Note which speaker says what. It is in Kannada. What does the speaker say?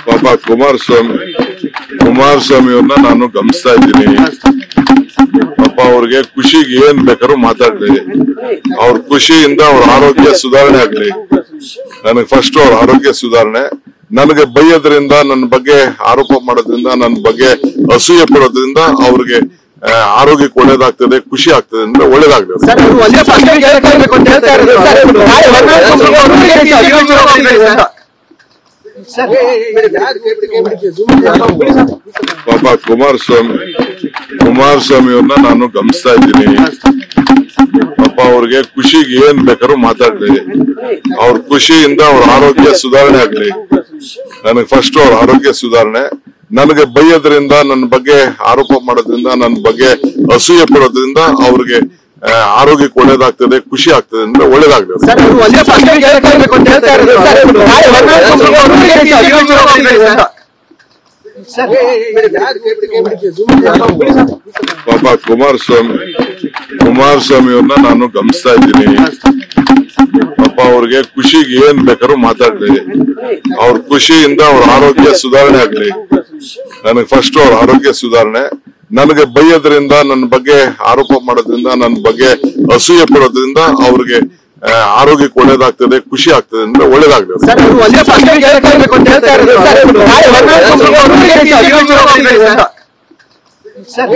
Speaker 1: ಪಾಪ ಕುಮಾರಸ್ವಾಮಿಯವ್ರನ್ನ ನಾನು ಗಮನಿಸ್ತಾ ಇದ್ದೀನಿ. ಪಾಪ ಅವ್ರಿಗೆ ಖುಷಿಗೆ ಏನ್ ಬೇಕಾದ್ರೂ ಮಾತಾಡ್ಲಿ, ಅವ್ರ ಖುಷಿಯಿಂದ ಅವ್ರ ಆರೋಗ್ಯ ಸುಧಾರಣೆ ಆಗ್ಲಿ. ನನಗೆ ಫಸ್ಟ್ ಅವ್ರ ಆರೋಗ್ಯ ಸುಧಾರಣೆ. ನನಗೆ ಬೈಯೋದ್ರಿಂದ, ನನ್ನ ಬಗ್ಗೆ ಆರೋಪ ಮಾಡೋದ್ರಿಂದ, ನನ್ನ ಬಗ್ಗೆ ಅಸೂಯೆ ಪಡೋದ್ರಿಂದ ಅವ್ರಿಗೆ ಆರೋಗ್ಯಕ್ಕೆ ಒಳ್ಳೇದಾಗ್ತದೆ, ಖುಷಿ ಆಗ್ತದೆ ಅಂದ್ರೆ ಒಳ್ಳೇದಾಗ್ತದೆ. ಪಾಪ ಕುಮಾರಸ್ವಾಮಿಯವ್ರನ್ನ ನಾನು ಗಮನಿಸ್ತಾ ಇದ್ದೀನಿ. ಪಾಪ ಅವ್ರಿಗೆ ಖುಷಿಗೆ ಏನ್ ಬೇಕಾದ್ರೂ ಮಾತಾಡ್ಲಿ, ಅವ್ರ ಖುಷಿಯಿಂದ ಅವ್ರ ಆರೋಗ್ಯ ಸುಧಾರಣೆ ಆಗ್ಲಿ. ನನಗೆ ಫಸ್ಟ್ ಅವ್ರ ಆರೋಗ್ಯ ಸುಧಾರಣೆ. ನನಗೆ ಬೈಯೋದ್ರಿಂದ, ನನ್ನ ಬಗ್ಗೆ ಆರೋಪ ಮಾಡೋದ್ರಿಂದ, ನನ್ನ ಬಗ್ಗೆ ಅಸೂಯೆ ಪಡೋದ್ರಿಂದ ಅವ್ರಿಗೆ ಆರೋಗ್ಯಕ್ಕೆ ಒಳ್ಳೇದಾಗ್ತದೆ, ಖುಷಿ ಆಗ್ತದೆ ಅಂದ್ರೆ ಒಳ್ಳೇದಾಗ್ತದೆ. ಪಾಪ ಕುಮಾರಸ್ವಾಮಿಯವ್ರನ್ನ ನಾನು ಗಮನಿಸ್ತಾ ಇದ್ದೀನಿ. ಪಾಪ ಅವ್ರಿಗೆ ಖುಷಿಗೆ ಏನ್ ಬೇಕಾದ್ರೂ ಮಾತಾಡ್ಲಿ, ಅವ್ರ ಖುಷಿಯಿಂದ ಅವ್ರ ಆರೋಗ್ಯ ಸುಧಾರಣೆ ಆಗ್ಲಿ. ನನಗೆ ಫಸ್ಟ್ ಅವ್ರ ಆರೋಗ್ಯ ಸುಧಾರಣೆ. ನನಗೆ ಬೈಯೋದ್ರಿಂದ, ನನ್ನ ಬಗ್ಗೆ ಆರೋಪ ಮಾಡೋದ್ರಿಂದ, ನನ್ನ ಬಗ್ಗೆ ಅಸೂಯೆ ಪಡೋದ್ರಿಂದ ಅವ್ರಿಗೆ ಆರೋಗ್ಯಕ್ಕೆ ಒಳ್ಳೇದಾಗ್ತದೆ, ಖುಷಿ ಆಗ್ತದೆ ಅಂದ್ರೆ ಒಳ್ಳೇದಾಗ್ತದೆ.
Speaker 2: ಸರ್